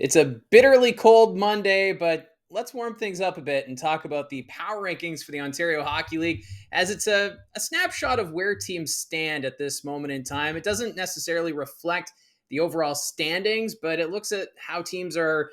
It's a bitterly cold Monday, but let's warm things up a bit and talk about the power rankings for the Ontario Hockey League, as it's a snapshot of where teams stand at this moment in time. It doesn't necessarily reflect the overall standings, but it looks at how teams are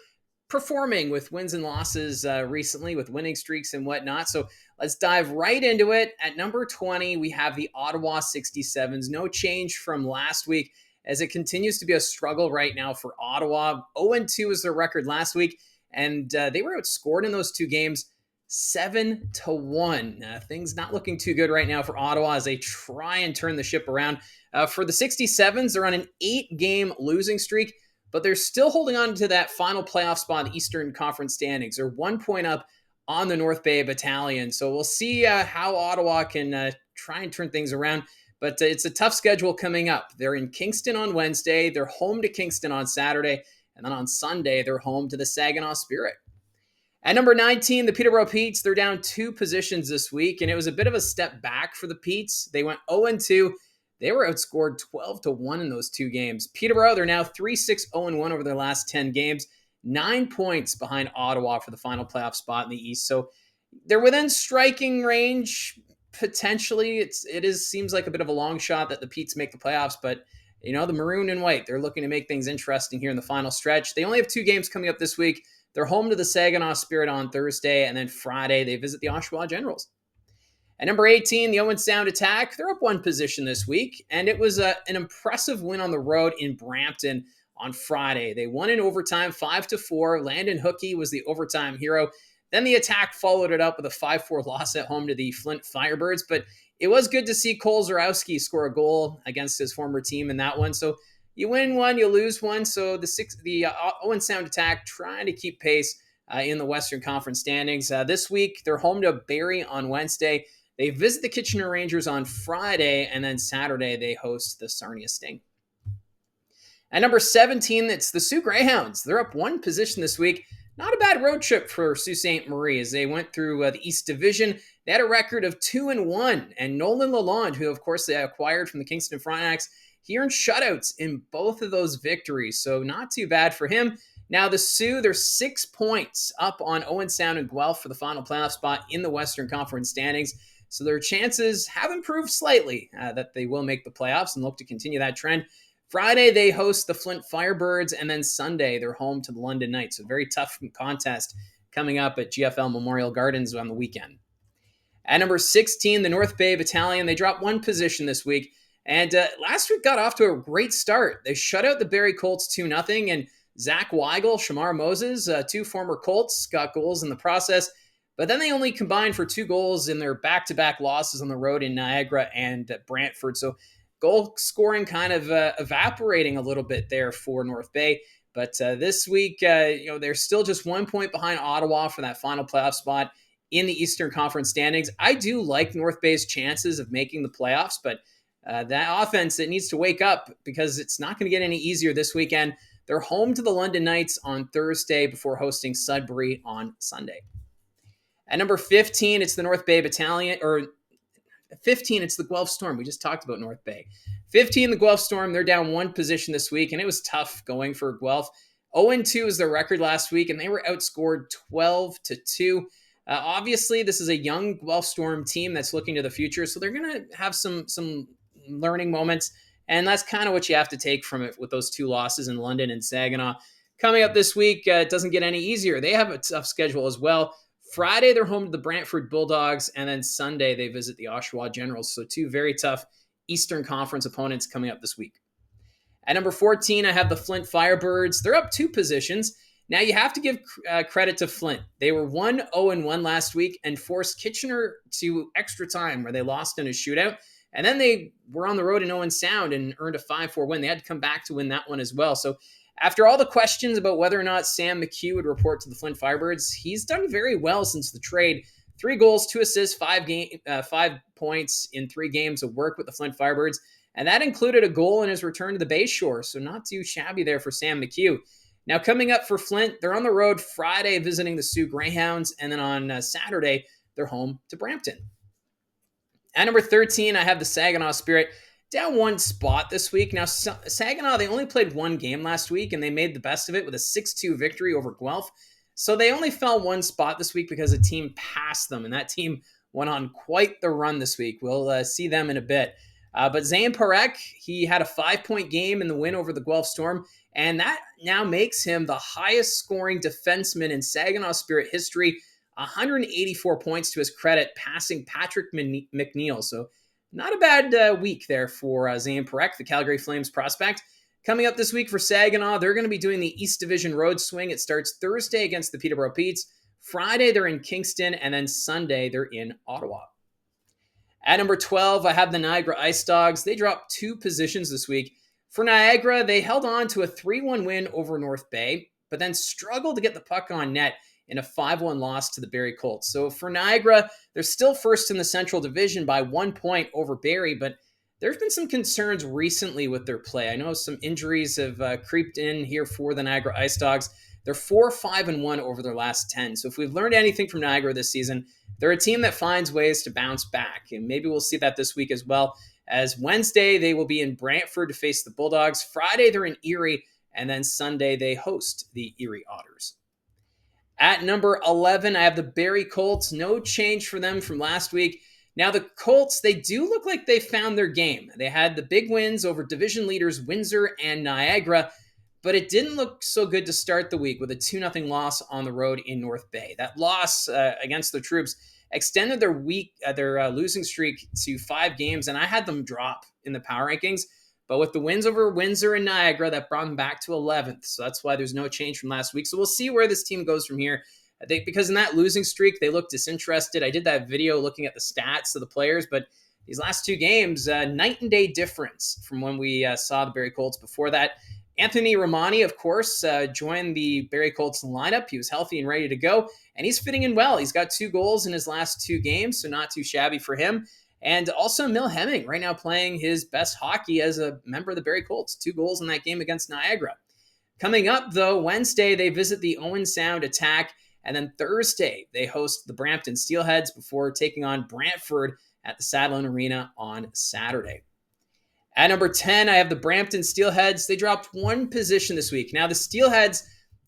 performing with wins and losses recently, with winning streaks and whatnot. So let's dive right into it. At number 20, we have the Ottawa 67s. No change from last week, as it continues to be a struggle right now for Ottawa. 0-2 is their record last week, and they were outscored in those two games 7-1. Things not looking too good right now for Ottawa as they try and turn the ship around. For the 67s, they're on an 8-game losing streak, but they're still holding on to that final playoff spot in the Eastern Conference standings. They're 1 point up on the North Bay Battalion. So we'll see how Ottawa can try and turn things around. But it's a tough schedule coming up. They're in Kingston on Wednesday. They're home to Kingston on Saturday. And then on Sunday, they're home to the Sagen Spirit. At number 19, the Peterborough Petes. They're down 2 positions this week, and it was a bit of a step back for the Petes. They went 0-2. They were outscored 12-1 in those 2 games. Peterborough, they're now 3-6-0-1 over their last 10 games, 9 points behind Ottawa for the final playoff spot in the East. So they're within striking range. Potentially, it seems like a bit of a long shot that the Petes make the playoffs, but the maroon and white, they're looking to make things interesting here in the final stretch. They only have 2 games coming up this week. They're home to the Sagen Spirit on Thursday, and then Friday they visit the Oshawa Generals. At number 18, the Owen Sound Attack. They're up 1 position this week, and it was an impressive win on the road in Brampton on Friday. They won in overtime 5-4. Landon Hookey was the overtime hero. Then the Attack followed it up with a 5-4 loss at home to the Flint Firebirds, but it was good to see Cole Zarowski score a goal against his former team in that one. So you win one, you lose one. So the Owen Sound Attack trying to keep pace in the Western Conference standings. This week, they're home to Barrie on Wednesday. They visit the Kitchener Rangers on Friday, and then Saturday they host the Sarnia Sting. At number 17, it's the Soo Greyhounds. They're up 1 position this week. Not a bad road trip for Sault Ste. Marie as they went through the East Division. They had a record of 2-1, and Nolan Lalonde, who of course they acquired from the Kingston Frontenacs, he earned shutouts in both of those victories, so not too bad for him. Now the Sioux, they're 6 points up on Owen Sound and Guelph for the final playoff spot in the Western Conference standings. So their chances have improved slightly that they will make the playoffs and look to continue that trend. Friday, they host the Flint Firebirds, and then Sunday, they're home to the London Knights. So a very tough contest coming up at GFL Memorial Gardens on the weekend. At number 16, the North Bay Battalion. They dropped 1 position this week, and last week got off to a great start. They shut out the Barrie Colts 2-0, and Zach Weigel, Shamar Moses, 2 former Colts, got goals in the process. But then they only combined for 2 goals in their back-to-back losses on the road in Niagara and Brantford. So goal scoring kind of evaporating a little bit there for North Bay. But this week, they're still just 1 point behind Ottawa for that final playoff spot in the Eastern Conference standings. I do like North Bay's chances of making the playoffs, but that offense, it needs to wake up because it's not going to get any easier this weekend. They're home to the London Knights on Thursday before hosting Sudbury on Sunday. At number 15, it's the North Bay Battalion, or 15, it's the Guelph Storm. We just talked about North Bay. 15, the Guelph Storm, they're down 1 position this week, and it was tough going for Guelph. 0-2 is their record last week, and they were outscored 12-2. Obviously, this is a young Guelph Storm team that's looking to the future, so they're going to have some learning moments, and that's kind of what you have to take from it with those 2 losses in London and Saginaw. Coming up this week, it doesn't get any easier. They have a tough schedule as well. Friday, they're home to the Brantford Bulldogs, and then Sunday, they visit the Oshawa Generals. So 2 very tough Eastern Conference opponents coming up this week. At number 14, I have the Flint Firebirds. They're up 2 positions. Now, you have to give credit to Flint. They were 1-0-1 last week and forced Kitchener to extra time where they lost in a shootout. And then they were on the road in Owen Sound and earned a 5-4 win. They had to come back to win that one as well. So after all the questions about whether or not Sam McHugh would report to the Flint Firebirds, he's done very well since the trade. 3 goals, 2 assists, 5 points in 3 games of work with the Flint Firebirds. And that included a goal in his return to the Bay Shore. So not too shabby there for Sam McHugh. Now coming up for Flint, they're on the road Friday visiting the Soo Greyhounds. And then on Saturday, they're home to Brampton. At number 13, I have the Saginaw Spirit. down one spot this week. Now, Saginaw, they only played one game last week, and they made the best of it with a 6-2 victory over Guelph. So they only fell one spot this week because a team passed them, and that team went on quite the run this week. We'll see them in a bit. But Zayn Parek, he had a 5-point game in the win over the Guelph Storm, and that now makes him the highest scoring defenseman in Saginaw Spirit history, 184 points to his credit, passing Patrick McNeil. So not a bad week there for Zayn Parek, the Calgary Flames prospect. Coming up this week for Saginaw, they're going to be doing the East Division Road Swing. It starts Thursday against the Peterborough Petes. Friday, they're in Kingston, and then Sunday, they're in Ottawa. At number 12, I have the Niagara Ice Dogs. They dropped 2 positions this week. For Niagara, they held on to a 3-1 win over North Bay, but then struggled to get the puck on net in a 5-1 loss to the Barrie Colts. So for Niagara, they're still first in the Central Division by 1 point over Barrie, but there's been some concerns recently with their play. I know some injuries have creeped in here for the Niagara Ice Dogs. They're 4-5-1 over their last 10. So if we've learned anything from Niagara this season, they're a team that finds ways to bounce back. And maybe we'll see that this week as well. As Wednesday, they will be in Brantford to face the Bulldogs. Friday, they're in Erie. And then Sunday, they host the Erie Otters. At number 11, I have the Barrie Colts. No change for them from last week. Now, the Colts, they do look like they found their game. They had the big wins over division leaders Windsor and Niagara, but it didn't look so good to start the week with a 2-0 loss on the road in North Bay. That loss against the Troops extended their losing streak to 5 games, and I had them drop in the power rankings. But with the wins over Windsor and Niagara, that brought them back to 11th. So that's why there's no change from last week. So we'll see where this team goes from here. I think because in that losing streak, they looked disinterested. I did that video looking at the stats of the players, but these last 2 games, night and day difference from when we saw the Barrie Colts before that. Anthony Romani, of course, joined the Barrie Colts lineup. He was healthy and ready to go, and he's fitting in well. He's got 2 goals in his last 2 games, so not too shabby for him. And also Mil Hemming right now playing his best hockey as a member of the Barrie Colts. 2 goals in that game against Niagara. Coming up, though, Wednesday, they visit the Owen Sound Attack. And then Thursday, they host the Brampton Steelheads before taking on Brantford at the Sadlon Arena on Saturday. At number 10, I have the Brampton Steelheads. They dropped 1 position this week. Now, the Steelheads,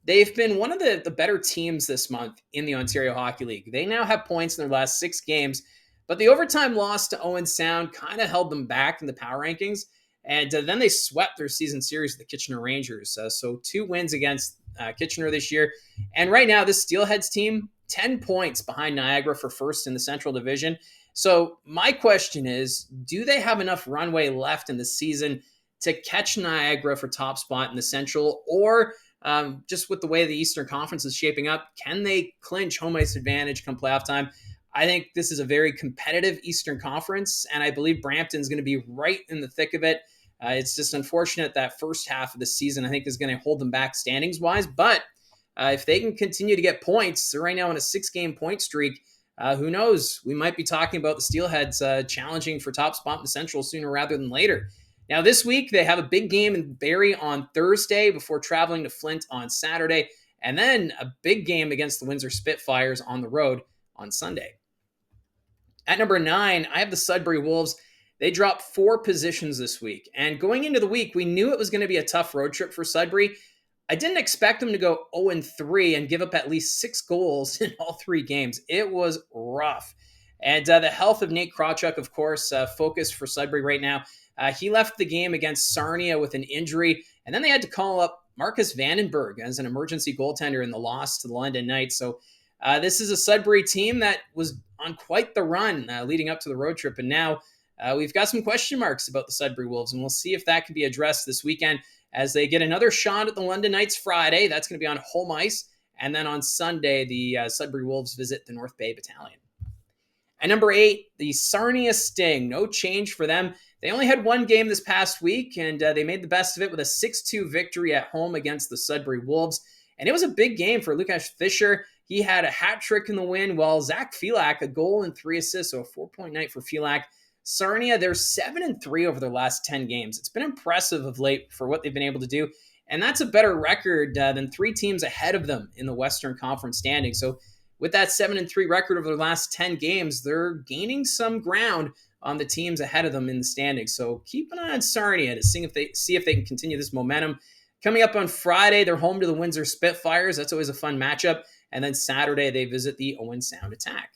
they've been one of the better teams this month in the Ontario Hockey League. They now have points in their last 6 games, but the overtime loss to Owen Sound kind of held them back in the power rankings. And then they swept their season series with the Kitchener Rangers. So 2 wins against Kitchener this year. And right now, this Steelheads team, 10 points behind Niagara for first in the Central Division. So my question is, do they have enough runway left in the season to catch Niagara for top spot in the Central? Or just with the way the Eastern Conference is shaping up, can they clinch home ice advantage come playoff time? I think this is a very competitive Eastern Conference, and I believe Brampton's going to be right in the thick of it. It's just unfortunate that first half of the season, I think, is going to hold them back standings-wise. But if they can continue to get points, they're right now on a 6-game point streak. Who knows? We might be talking about the Steelheads challenging for top spot in the Central sooner rather than later. Now, this week, they have a big game in Barrie on Thursday before traveling to Flint on Saturday, and then a big game against the Windsor Spitfires on the road on Sunday. At number 9, I have the Sudbury Wolves. They dropped 4 positions this week. And going into the week, we knew it was going to be a tough road trip for Sudbury. I didn't expect them to go 0-3 and give up at least 6 goals in all 3 games. It was rough. And the health of Nate Krawchuk, of course, focus for Sudbury right now. He left the game against Sarnia with an injury. And then they had to call up Marcus Vandenberg as an emergency goaltender in the loss to the London Knights. So this is a Sudbury team that was on quite the run leading up to the road trip. And now we've got some question marks about the Sudbury Wolves, and we'll see if that can be addressed this weekend as they get another shot at the London Knights Friday. That's going to be on home ice. And then on Sunday, the Sudbury Wolves visit the North Bay Battalion. At number 8, the Sarnia Sting. No change for them. They only had 1 game this past week, and they made the best of it with a 6-2 victory at home against the Sudbury Wolves. And it was a big game for Lukasz Fischer. He had a hat trick in the win, while Zach Filak, a goal and 3 assists, so a 4-point night for Filak. Sarnia, they're 7-3 over their last 10 games. It's been impressive of late for what they've been able to do, and that's a better record than 3 teams ahead of them in the Western Conference standing. So with that 7-3 record over the last 10 games, they're gaining some ground on the teams ahead of them in the standings. So keep an eye on Sarnia to see if they can continue this momentum. Coming up on Friday, they're home to the Windsor Spitfires. That's always a fun matchup. And then Saturday, they visit the Owen Sound Attack.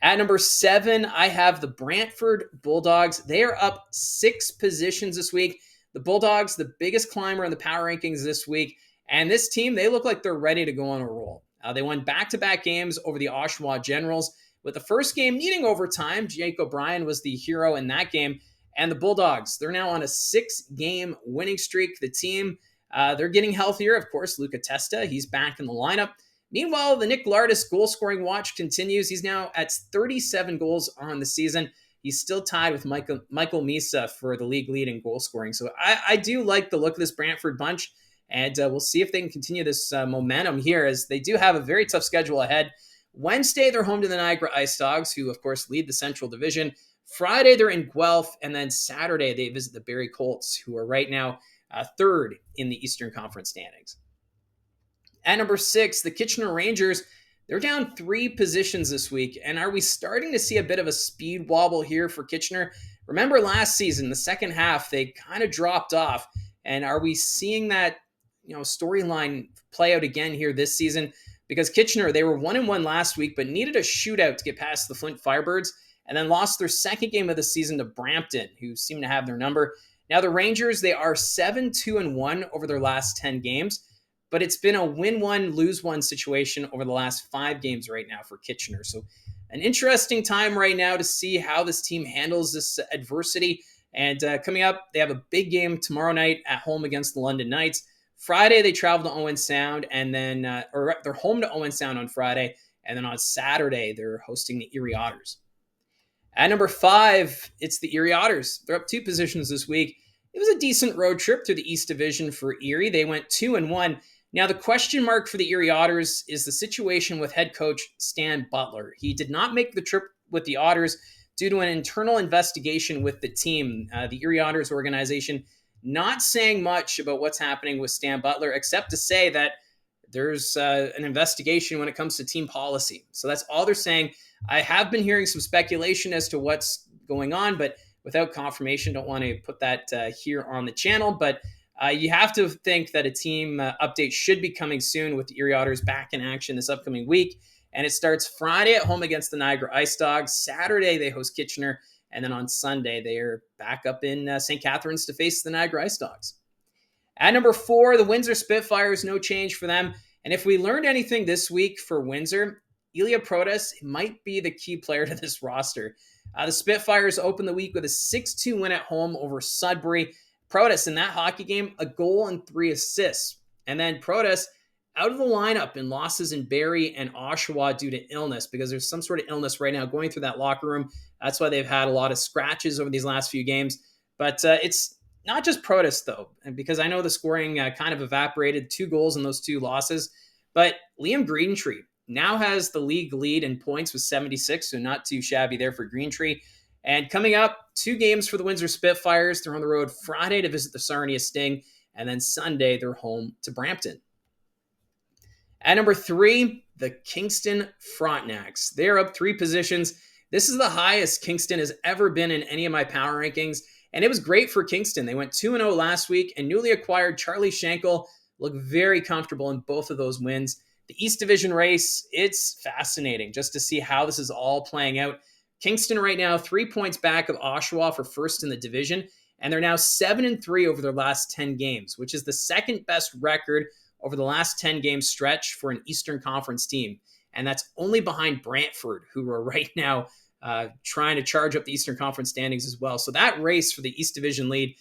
At number 7, I have the Brantford Bulldogs. They are up 6 positions this week. The Bulldogs, the biggest climber in the power rankings this week. And this team, they look like they're ready to go on a roll. They won back-to-back games over the Oshawa Generals, with the first game needing overtime. Jake O'Brien was the hero in that game. And the Bulldogs, they're now on a 6-game winning streak. The team, they're getting healthier. Of course, Luca Testa, he's back in the lineup. Meanwhile, the Nick Lardis goal-scoring watch continues. He's now at 37 goals on the season. He's still tied with Michael Misa for the league lead in goal-scoring. So I do like the look of this Brantford bunch, and we'll see if they can continue this momentum here, as they do have a very tough schedule ahead. Wednesday, they're home to the Niagara Ice Dogs, who, of course, lead the Central Division. Friday, they're in Guelph, and then Saturday, they visit the Barrie Colts, who are right now third in the Eastern Conference standings. At number 6, the Kitchener Rangers, they're down 3 positions this week. And are we starting to see a bit of a speed wobble here for Kitchener? Remember last season, the second half, they kind of dropped off. And are we seeing that, storyline play out again here this season? Because Kitchener, they were 1-1 last week, but needed a shootout to get past the Flint Firebirds, and then lost their second game of the season to Brampton, who seem to have their number. Now the Rangers, they are 7-2-1 over their last 10 games. But it's been a win-1, lose-1 situation over the last 5 games right now for Kitchener. So an interesting time right now to see how this team handles this adversity. And coming up, they have a big game tomorrow night at home against the London Knights. Friday, they travel to Owen Sound, and then they're home to Owen Sound on Friday. And then on Saturday, they're hosting the Erie Otters. At number 5, it's the Erie Otters. They're up 2 positions this week. It was a decent road trip through the East Division for Erie. They went 2-1. Now, the question mark for the Erie Otters is the situation with head coach Stan Butler. He did not make the trip with the Otters due to an internal investigation with the team. The Erie Otters organization not saying much about what's happening with Stan Butler, except to say that there's an investigation when it comes to team policy. So that's all they're saying. I have been hearing some speculation as to what's going on, but without confirmation, don't want to put that here on the channel. But you have to think that a team update should be coming soon, with the Erie Otters back in action this upcoming week. And it starts Friday at home against the Niagara Ice Dogs. Saturday, they host Kitchener. And then on Sunday, they are back up in St. Catharines to face the Niagara Ice Dogs. At number 4, the Windsor Spitfires, no change for them. And if we learned anything this week for Windsor, Ilya Protas might be the key player to this roster. The Spitfires opened the week with a 6-2 win at home over Sudbury. Protas in that hockey game, a goal and 3 assists. And then Protas out of the lineup in losses in Barrie and Oshawa due to illness, because there's some sort of illness right now going through that locker room. That's why they've had a lot of scratches over these last few games. But it's not just Protas, though, because I know the scoring kind of evaporated, 2 goals in those 2 losses. But Liam Greentree now has the league lead in points with 76, so not too shabby there for Greentree. And coming up, 2 games for the Windsor Spitfires. They're on the road Friday to visit the Sarnia Sting, and then Sunday they're home to Brampton. At number 3, the Kingston Frontenacs. They're up 3 positions. This is the highest Kingston has ever been in any of my power rankings, and it was great for Kingston. They went 2-0 last week, and newly acquired Charlie Schenkel looked very comfortable in both of those wins. The East Division race, it's fascinating just to see how this is all playing out. Kingston right now 3 points back of Oshawa for first in the division, and they're now 7-3 over their last 10 games, which is the second best record over the last 10 game stretch for an Eastern Conference team. And that's only behind Brantford, who are right now trying to charge up the Eastern Conference standings as well. So that race for the East Division lead,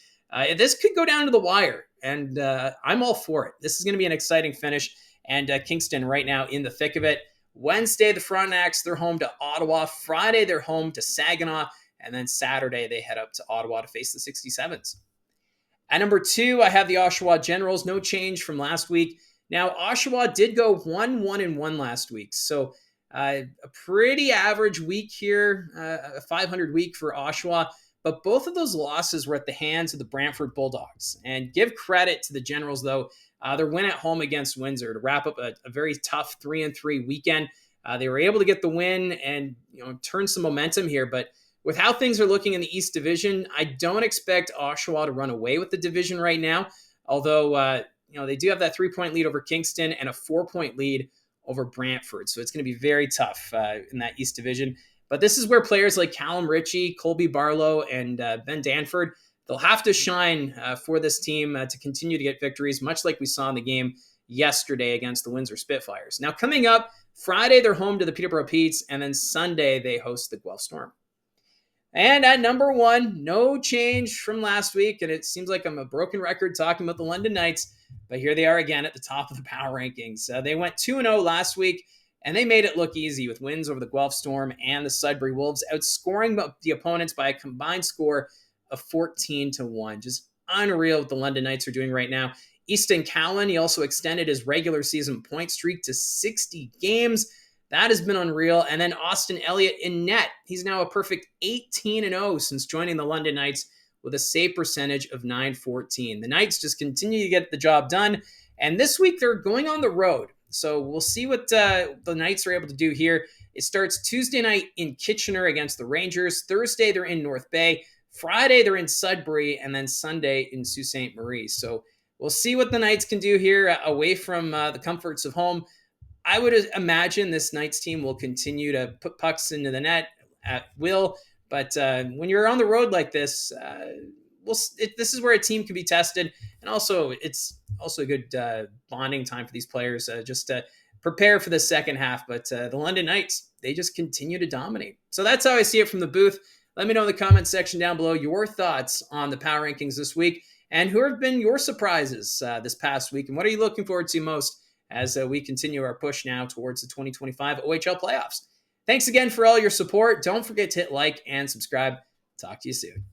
this could go down to the wire, and I'm all for it. This is going to be an exciting finish, and Kingston right now in the thick of it. Wednesday, the Frontenacs, they're home to Ottawa. Friday, they're home to Saginaw. And then Saturday, they head up to Ottawa to face the 67s. At number 2, I have the Oshawa Generals. No change from last week. Now, Oshawa did go 1-1-1 last week. So a pretty average week here, a 500 week for Oshawa. But both of those losses were at the hands of the Brantford Bulldogs. And give credit to the Generals, though. Their win at home against Windsor to wrap up a very tough 3-3 weekend. They were able to get the win and turn some momentum here. But with how things are looking in the East Division, I don't expect Oshawa to run away with the division right now. Although, they do have that 3-point lead over Kingston and a 4-point lead over Brantford. So it's going to be very tough in that East Division. But this is where players like Callum Ritchie, Colby Barlow, and Ben Danford, they'll have to shine for this team to continue to get victories, much like we saw in the game yesterday against the Windsor Spitfires. Now, coming up, Friday, they're home to the Peterborough Petes, and then Sunday, they host the Guelph Storm. And at number 1, no change from last week, and it seems like I'm a broken record talking about the London Knights, but here they are again at the top of the power rankings. They went 2-0 last week, and they made it look easy with wins over the Guelph Storm and the Sudbury Wolves, outscoring the opponents by a combined score of 14-1. Just unreal what the London Knights are doing right now. Easton Cowan, he also extended his regular season point streak to 60 games. That has been unreal. And then Austin Elliott in net. He's now a perfect 18-0 since joining the London Knights with a save percentage of .914. The Knights just continue to get the job done. And this week they're going on the road. So we'll see what the Knights are able to do here. It starts Tuesday night in Kitchener against the Rangers. Thursday they're in North Bay. Friday they're in Sudbury. And then Sunday in Sault Ste. Marie. So we'll see what the Knights can do here away from the comforts of home. I would imagine this Knights team will continue to put pucks into the net at will. But when you're on the road like this, this is where a team can be tested. And also, it's also a good bonding time for these players just to prepare for the second half. But the London Knights, they just continue to dominate. So that's how I see it from the booth. Let me know in the comments section down below your thoughts on the power rankings this week. And who have been your surprises this past week? And what are you looking forward to most as we continue our push now towards the 2025 OHL playoffs? Thanks again for all your support. Don't forget to hit like and subscribe. Talk to you soon.